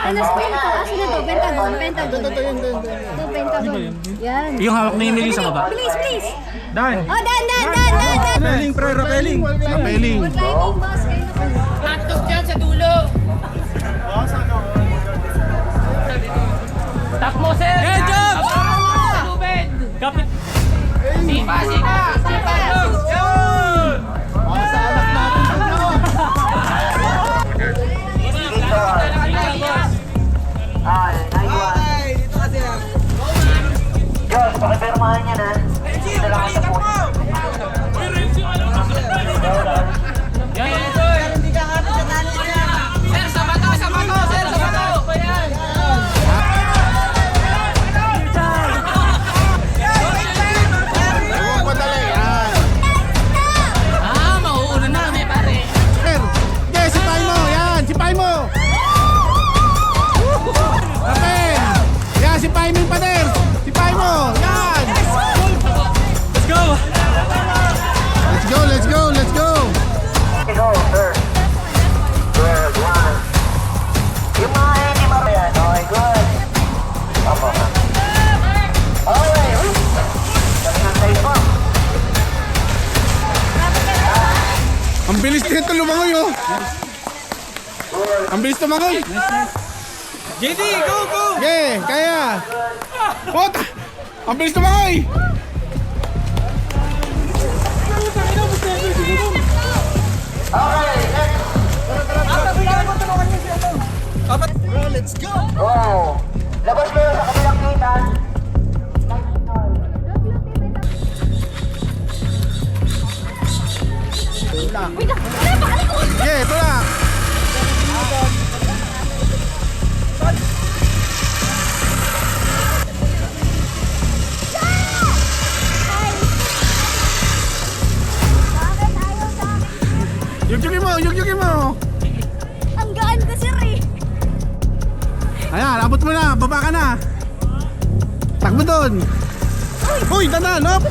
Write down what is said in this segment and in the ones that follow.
Ano spray ito? Asan na to? Pentagon. Pentagon. Ito, Pentagon. Yan. Yung hawak ni Emily sa baba. Please, please. Dan! Oh, dan. Rappelling, pre, rappelling. Rappelling. Climbing, boss. Kayo na po. Antok dyan sa dulo. Tap mo, sir! Hey, Jobs! Tubig! Kapit! Sipa! Diyos, pakipirmahan niya na. Dito lang ang tapos. Sir, sa bato! Sir, sa bato! Mauuna na kami, pare. Okay, sipay mo! Yan! Sipay mo! Rapel! Yan, sipay mo yung pader! Sipay mo! Yan! Let's go! Let's go! Go, sir. Good, one. Yung mga hindi mo yan. Okay, good. Opo. Okay, sabi ng tayo po. Ang bilis nito lumangoy, oh! Ang bilis lumangoy! JD, go! Okay, kaya! Puta! Ang bilis lumangoy! Okay, Let's go! oh. Labas kayo sa kabilang kita. Okay, ito lang! Yugyugin mo! Ang gaan ko, sir eh. Ayan, abot mo na, baba ka na. Takbo doon. Uy, tanan, hop.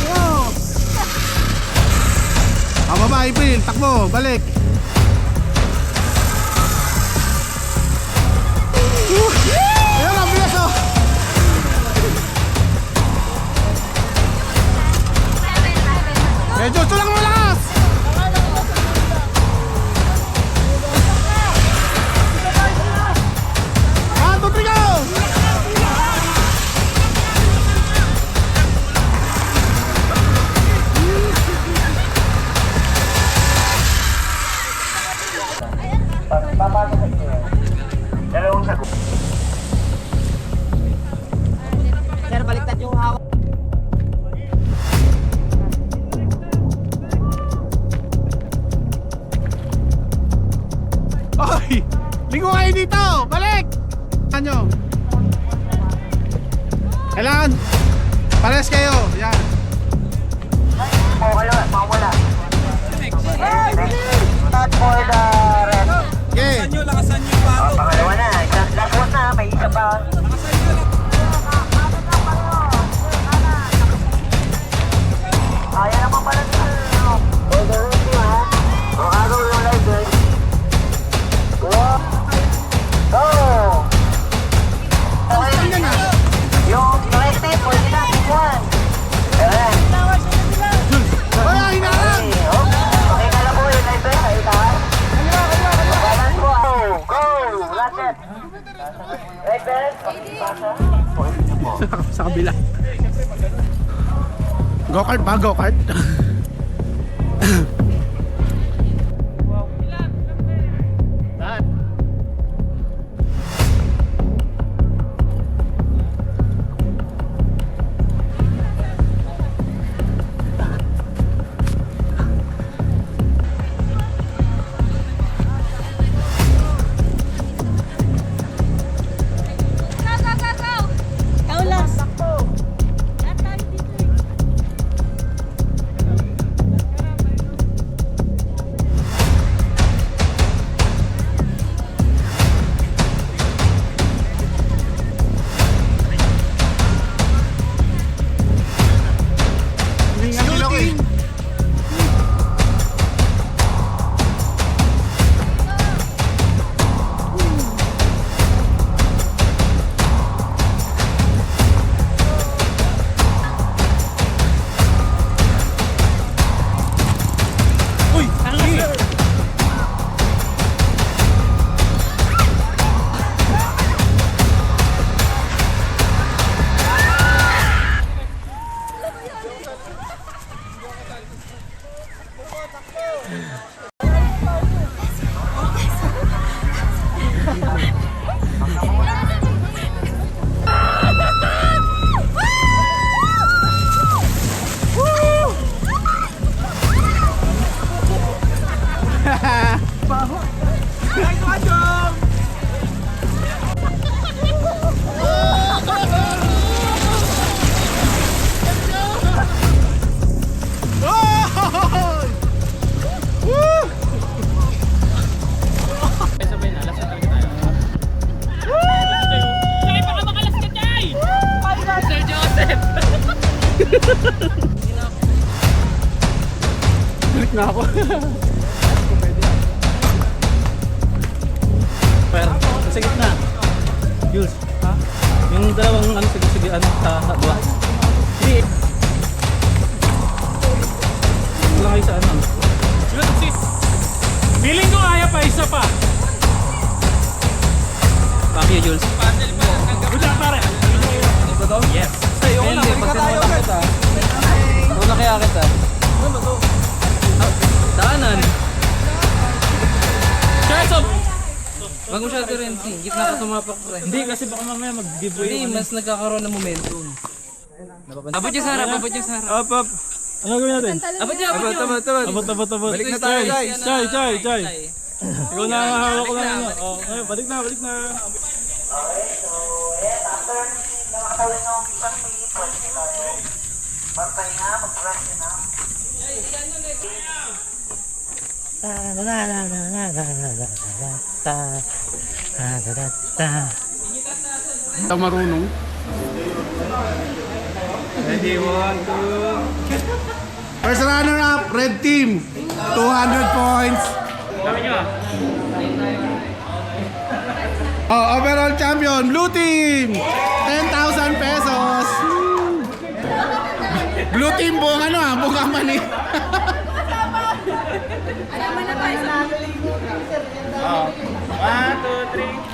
Wow. Baba, April, takbo, balik. Ayan, ang bilis, oh. Medyo, tulang mo lakas. Papasok sa inyo. Dalawang sagot. Sir, baliktad yung hawak. Oy! Ligo kayo dito! Balik! Ano? Kailangan pares kayo. Yan. O kayo, mawala. Start for the rest. Okay. Pangalawa na. Last one na. May isa pa. Ayan naman pala sa all the rest nyo, ha? O agaw yung live, guys. Go! Go! Okay. Yung collective, pwede na. Keep one. Ayan. Wala, hinaharap! Okay, kala ko yung live, guys. Ay, taas. Balance mo. Go! Last set. Right, guys? Pasa. Sa kabila. Go-kart ba? Go-kart? Ikaw lang. Sabay na, last na talaga tayo. Jay, baka makalas ka, Jay! Sir Joseph! Balik na ako. Pero, sa gitna. Jules, ha? Yung dalawang ano, sige, ano, sa dua. Hindi. Wala kayo sa ano. Good sis. Feeling ko kaya pa isa pa. Bakit Jules? Good job pare. Yes. Sa'yo ko na, balik tayo kita. Una kaya kita. Daanan. Charles, Wag mo siya rin, gitna ka tumapak pre. hindi kasi baka mamaya mag-giveaway. Hindi, mas nagkakaroon ng momentum. Abot yung Sarah, abot yung Sarah. Up, up. Ano gawin natin? Abot niya, abot niya. Abot. Balik na tayo, guys. Chay. Ikaw na ang hawak ko na ano. Oh, ayun, balik na. Okay, so, after nakakawin ng isang pinipon, magpahinga, mag-rest na. Ito marunong. Ready, 1, 2. First runner up, red team. 200 points. Sabi nyo ah. Oh, overall champion, blue team. 10,000 pesos. Blue team buong ano ah, buong company. Alam mo na tayo sa 1, 2, 3.